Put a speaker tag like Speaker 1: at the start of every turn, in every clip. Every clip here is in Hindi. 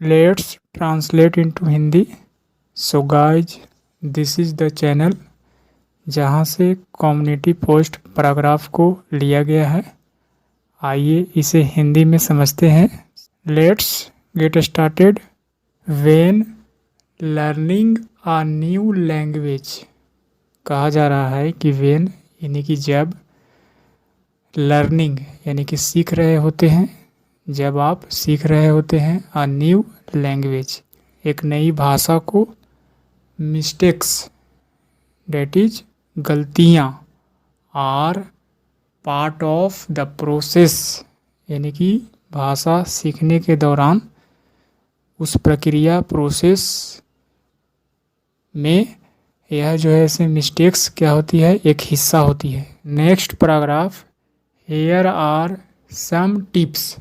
Speaker 1: Let's translate into Hindi. So guys, this is the channel जहाँ से कम्युनिटी पोस्ट पैराग्राफ को लिया गया है. आइए इसे हिंदी में समझते हैं. Let's get started. When learning a new language, कहा जा रहा है कि when यानी कि जब, लर्निंग यानी कि सीख रहे होते हैं, जब आप सीख रहे होते हैं, अ न्यू लैंग्वेज एक नई भाषा को, मिस्टेक्स डेट इज गलतियाँ, are part of the process यानी कि भाषा सीखने के दौरान उस प्रक्रिया प्रोसेस में यह जो है ऐसे मिस्टेक्स क्या होती है, एक हिस्सा होती है. Next paragraph. Here are some tips,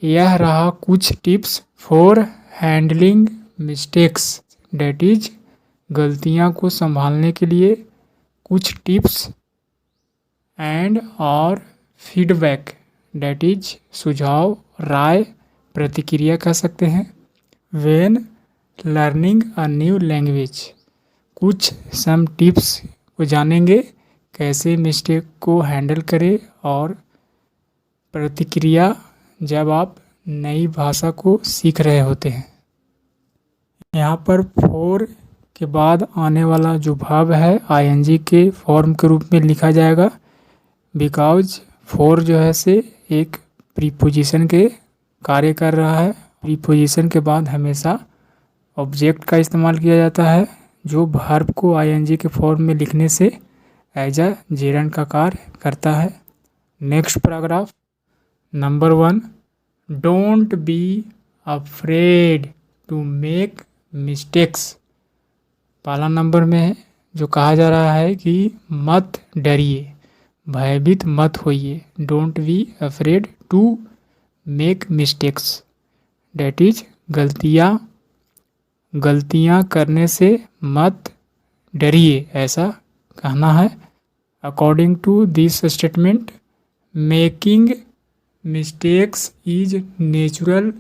Speaker 1: यह रहा कुछ tips for handling mistakes that is गलतियाँ को संभालने के लिए कुछ टिप्स, एंड और फीडबैक डेट इज सुझाव, राय, प्रतिक्रिया कह सकते हैं. When learning a new language, कुछ सम टिप्स को जानेंगे कैसे मिस्टेक को हैंडल करें, और प्रतिक्रिया जब आप नई भाषा को सीख रहे होते हैं. यहाँ पर फोर के बाद आने वाला जो भाव है आईएनजी के फॉर्म के रूप में लिखा जाएगा, बिकॉज फोर जो है से एक प्रीपोजिशन के कार्य कर रहा है. प्रीपोजिशन के बाद हमेशा ऑब्जेक्ट का इस्तेमाल किया जाता है जो वर्ब को आईएनजी के फॉर्म में लिखने से एज अ जेरंड का कार्य करता है. Next paragraph. Number 1. Don't be afraid to make mistakes. पहला नंबर में है जो कहा जा रहा है कि मत डरिए, भयभीत मत होइए. Don't be afraid to make mistakes that is गलतियाँ करने से मत डरिए, ऐसा कहना है. According to this statement, making mistakes is natural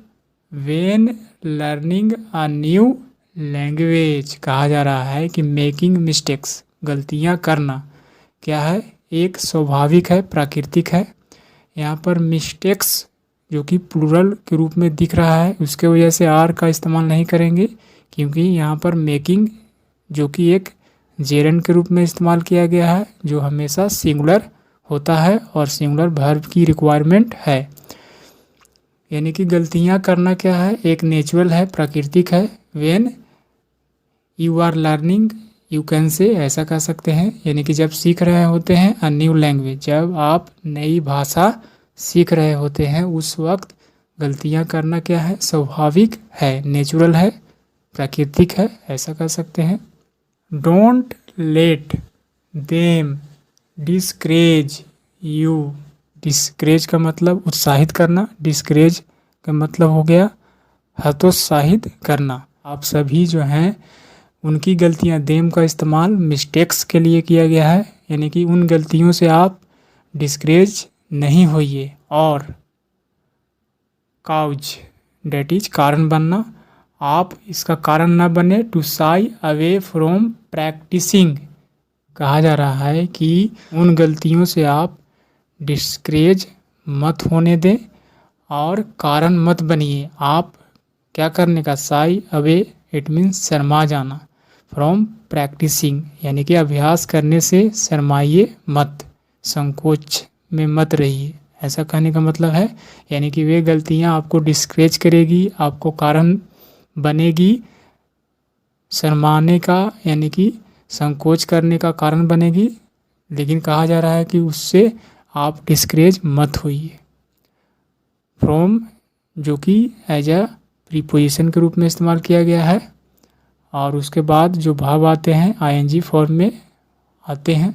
Speaker 1: when learning a new language. कहा जा रहा है कि मेकिंग मिस्टेक्स, गलतियाँ करना क्या है, एक स्वाभाविक है, प्राकृतिक है. यहाँ पर मिस्टेक्स जो कि प्लूरल के रूप में दिख रहा है, उसके वजह से आर का इस्तेमाल नहीं करेंगे, क्योंकि यहाँ पर मेकिंग जो कि एक जेरंड के रूप में इस्तेमाल किया गया है, जो हमेशा सिंगुलर होता है और सिंगुलर वर्ब की रिक्वायरमेंट है. यानी कि गलतियाँ करना क्या है, एक नेचुरल है, प्राकृतिक है. When you are learning, you can say, ऐसा कह सकते हैं, यानी कि जब सीख रहे होते हैं अ न्यू लैंग्वेज, जब आप नई भाषा सीख रहे होते हैं उस वक्त गलतियाँ करना क्या है, स्वाभाविक है, नेचुरल है, प्राकृतिक है, ऐसा कह सकते हैं. Don't let them discourage you. Discourage का मतलब उत्साहित करना, डिस्करेज का मतलब हो गया हतोत्साहित करना. आप सभी जो हैं उनकी गलतियां, देम का इस्तेमाल मिस्टेक्स के लिए किया गया है, यानी कि उन गलतियों से आप डिस्करेज नहीं होइए. और काउज डेट इज कारण बनना, आप इसका कारण न बने. To shy away from practicing, कहा जा रहा है कि उन गलतियों से आप डिस्करेज मत होने दें और कारण मत बनिए. आप क्या करने का, Sai away it means Sharma जाना, फ्रॉम प्रैक्टिसिंग यानी कि अभ्यास करने से शर्माइए मत, संकोच में मत रहिए, ऐसा कहने का मतलब है. यानी कि वे गलतियां आपको डिस्करेज करेगी, आपको कारण बनेगी शर्माने का, यानी कि संकोच करने का कारण बनेगी, लेकिन कहा जा रहा है कि उससे आप डिस्करेज मत होइए. फ्रॉम जो कि एज अ प्रीपोजिशन के रूप में इस्तेमाल किया गया है, और उसके बाद जो भाव आते हैं आईएनजी फॉर्म में आते हैं.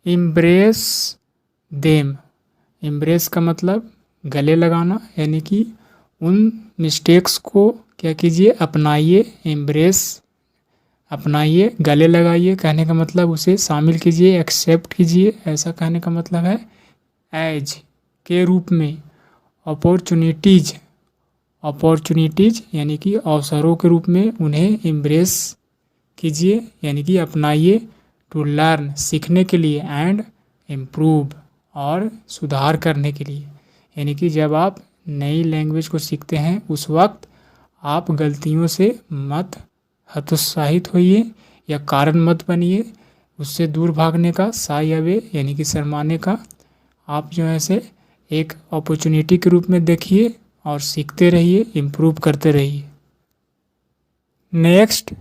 Speaker 1: इम्ब्रेस देम, इम्ब्रेस का मतलब गले लगाना, यानी कि उन मिस्टेक्स को क्या कीजिए, अपनाइए. एम्ब्रेस अपनाइए, गले लगाइए कहने का मतलब उसे शामिल कीजिए, एक्सेप्ट कीजिए, ऐसा कहने का मतलब है. एज के रूप में, अपॉर्चुनिटीज़, अपॉर्चुनिटीज़ यानी कि अवसरों के रूप में उन्हें एम्ब्रेस कीजिए यानी कि अपनाइए। टू लर्न सीखने के लिए, एंड इम्प्रूव और सुधार करने के लिए। यानी कि जब आप नई लैंग्वेज को सीखते हैं उस वक्त आप गलतियों से मत हतोत्साहित होइए या कारण मत बनिए, उससे दूर भागने का, साई अवे यानी कि शर्माने का आप जो है से एक अपॉर्चुनिटी के रूप में देखिए और सीखते रहिए, इम्प्रूव करते रहिए। Next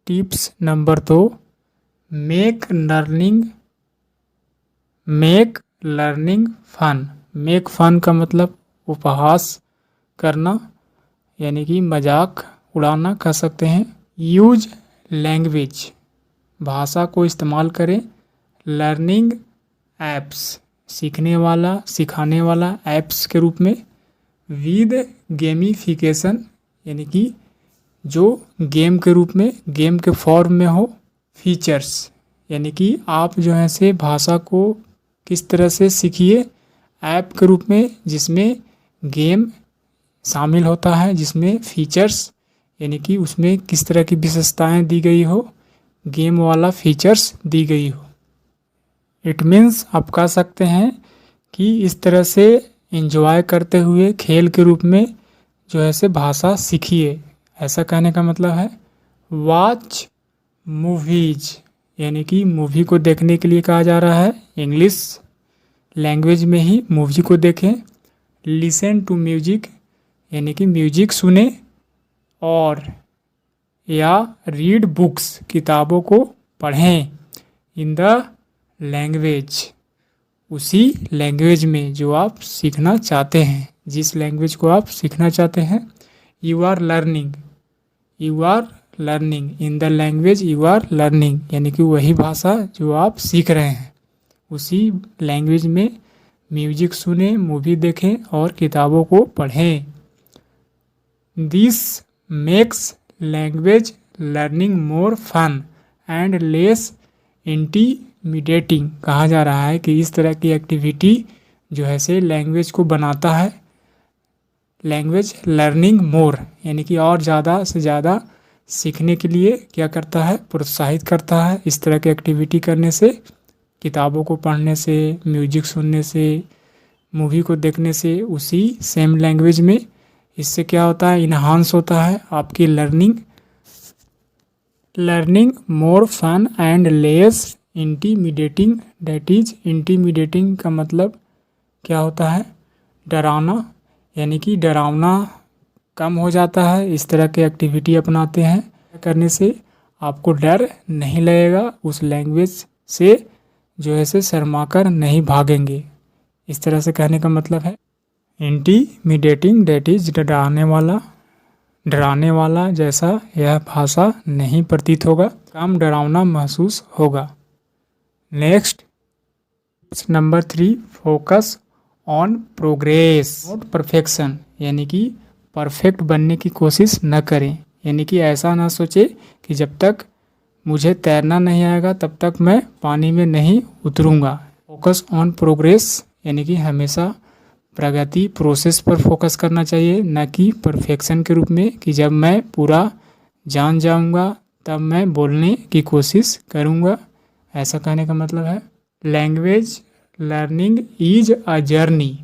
Speaker 1: tips number 2, make learning fun. Make fun का मतलब उपहास करना यानी कि मजाक उड़ाना कह सकते हैं। यूज लैंग्वेज, भाषा को इस्तेमाल करें। लर्निंग ऐप्स, सीखने वाला, सिखाने वाला ऐप्स के रूप में। विद गेमिफिकेशन यानी कि जो गेम के रूप में, गेम के फॉर्म में हो। फीचर्स यानी कि आप जो है से भाषा को किस तरह से सीखिए ऐप के रूप में जिसमें गेम शामिल होता है, जिसमें फीचर्स यानी कि उसमें किस तरह की विशेषताएं दी गई हो, गेम वाला फीचर्स दी गई हो। इट मीन्स आप कह सकते हैं कि इस तरह से एंजॉय करते हुए खेल के रूप में जो है से भाषा सीखिए, ऐसा कहने का मतलब है। वॉच मूवीज यानी कि मूवी को देखने के लिए कहा जा रहा है, इंग्लिश लैंग्वेज में ही मूवी को देखें। लिसन टू म्यूजिक यानी कि म्यूजिक सुने, और या रीड बुक्स, किताबों को पढ़ें। इन द लैंग्वेज, उसी लैंग्वेज में जो आप सीखना चाहते हैं, जिस लैंग्वेज को आप सीखना चाहते हैं। You are learning in the language you are learning यानी कि वही भाषा जो आप सीख रहे हैं उसी लैंग्वेज में म्यूजिक सुने, मूवी देखें और किताबों को पढ़ें। This makes language learning more fun and less intimidating. कहा जा रहा है कि इस तरह की एक्टिविटी जो है से लैंग्वेज को बनाता है, लैंग्वेज लर्निंग मोर यानी कि और ज़्यादा से ज़्यादा सीखने के लिए क्या करता है, प्रोत्साहित करता है। इस तरह की एक्टिविटी करने से, किताबों को पढ़ने से, म्यूजिक सुनने से, मूवी को देखने से उसी सेम लैंग्वेज में, इससे क्या होता है, इन्हांस होता है आपकी learning more fun and less intimidating. That is, intimidating का मतलब क्या होता है, डरावना, यानी कि डरावना कम हो जाता है। इस तरह के एक्टिविटी अपनाते हैं करने से आपको डर नहीं लगेगा, उस लैंग्वेज से जो है से शर्माकर नहीं भागेंगे। इस तरह से कहने का मतलब है इंटीमिडेटिंग दैट इज डराने वाला जैसा यह भाषा नहीं प्रतीत होगा, कम डरावना महसूस होगा। Next number 3, focus on progress not perfection, यानी कि परफेक्ट बनने की कोशिश न करें। यानी कि ऐसा ना सोचे कि जब तक मुझे तैरना नहीं आएगा तब तक मैं पानी में नहीं उतरूंगा। फोकस ऑन प्रोग्रेस यानी कि हमेशा प्रगति, प्रोसेस पर फोकस करना चाहिए, न कि परफेक्शन के रूप में कि जब मैं पूरा जान जाऊंगा तब मैं बोलने की कोशिश करूंगा। ऐसा कहने का मतलब है language learning is a journey,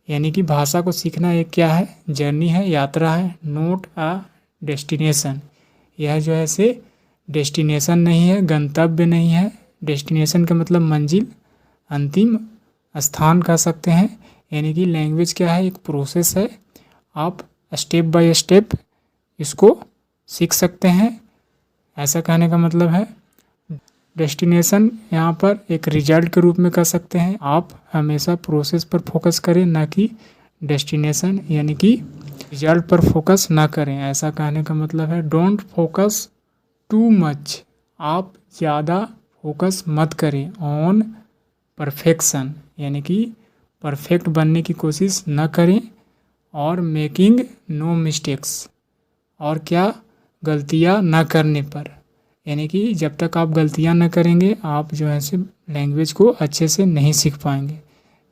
Speaker 1: यानी कि भाषा को सीखना एक क्या है, जर्नी है, यात्रा है, नोट अ डेस्टिनेशन। यह जो है से डेस्टिनेशन नहीं है, गंतव्य नहीं है। डेस्टिनेशन का मतलब मंजिल, अंतिम स्थान कह सकते हैं। यानी कि लैंग्वेज क्या है, एक प्रोसेस है, आप स्टेप बाय स्टेप इसको सीख सकते हैं। ऐसा कहने का मतलब है डेस्टिनेशन यहाँ पर एक रिजल्ट के रूप में कह सकते हैं। आप हमेशा प्रोसेस पर फोकस करें, ना कि डेस्टिनेशन यानी कि रिजल्ट पर फोकस ना करें। ऐसा कहने का मतलब है डोंट फोकस टू मच, आप ज़्यादा फोकस मत करें ऑन परफेक्शन, यानी कि परफेक्ट बनने की कोशिश न करें, और मेकिंग नो मिस्टेक्स, और क्या, गलतियां न करने पर। यानी कि जब तक आप गलतियां न करेंगे आप जो है से लैंग्वेज को अच्छे से नहीं सीख पाएंगे।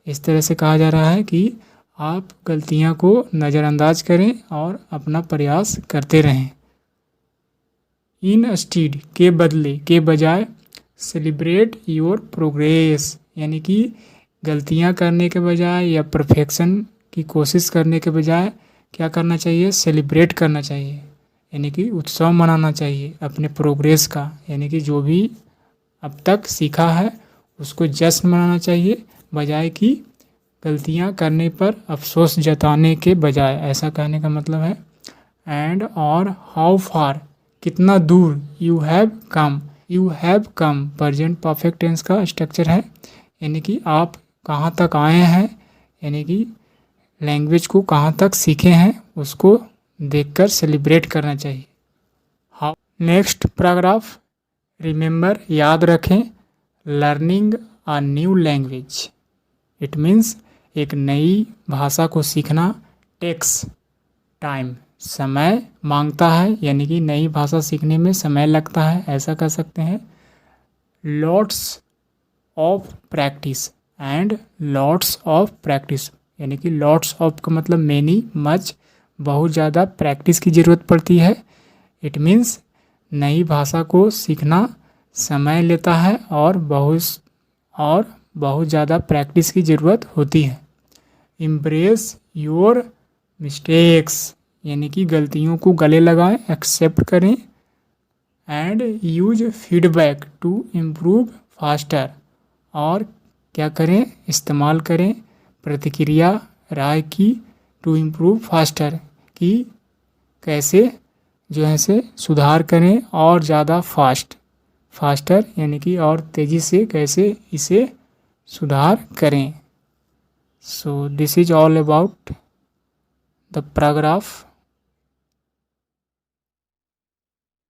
Speaker 1: इस तरह से कहा जा रहा है कि आप गलतियां को नज़रअंदाज करें और अपना प्रयास करते रहें। इंस्टीड के बदले, के बजाय, सेलिब्रेट योर प्रोग्रेस, यानी कि गलतियां करने के बजाय या परफेक्शन की कोशिश करने के बजाय क्या करना चाहिए, सेलिब्रेट करना चाहिए, यानी कि उत्सव मनाना चाहिए अपने प्रोग्रेस का, यानी कि जो भी अब तक सीखा है उसको जश्न मनाना चाहिए, बजाय कि गलतियां करने पर अफसोस जताने के बजाय। ऐसा कहने का मतलब है। एंड और हाउ फार, कितना दूर, you have come, you have come present perfect tense का स्ट्रक्चर है, यानी कि आप कहाँ तक आए हैं, यानी कि लैंग्वेज को कहाँ तक सीखे हैं उसको देखकर सेलिब्रेट करना चाहिए। हाउ नेक्स्ट पैराग्राफ, रिमेंबर, याद रखें, learning a new language, it means एक नई भाषा को सीखना टेक्स टाइम, समय मांगता है, यानी कि नई भाषा सीखने में समय लगता है, ऐसा कह सकते हैं। Lots of practice and lots of practice, यानी कि लॉट्स ऑफ का मतलब मैनी, मच, बहुत ज़्यादा प्रैक्टिस की ज़रूरत पड़ती है। इट मीन्स नई भाषा को सीखना समय लेता है और बहुत ज़्यादा प्रैक्टिस की ज़रूरत होती है। इम्प्रेस योर मिस्टेक्स, यानी कि गलतियों को गले लगाएं, एक्सेप्ट करें। And use feedback to improve faster, और क्या करें, इस्तेमाल करें प्रतिक्रिया, राय की, टू इम्प्रूव फास्टर, कि कैसे जो है से सुधार करें और ज़्यादा फास्टर यानी कि और तेज़ी से कैसे इसे सुधार करें। So this is all about the paragraph.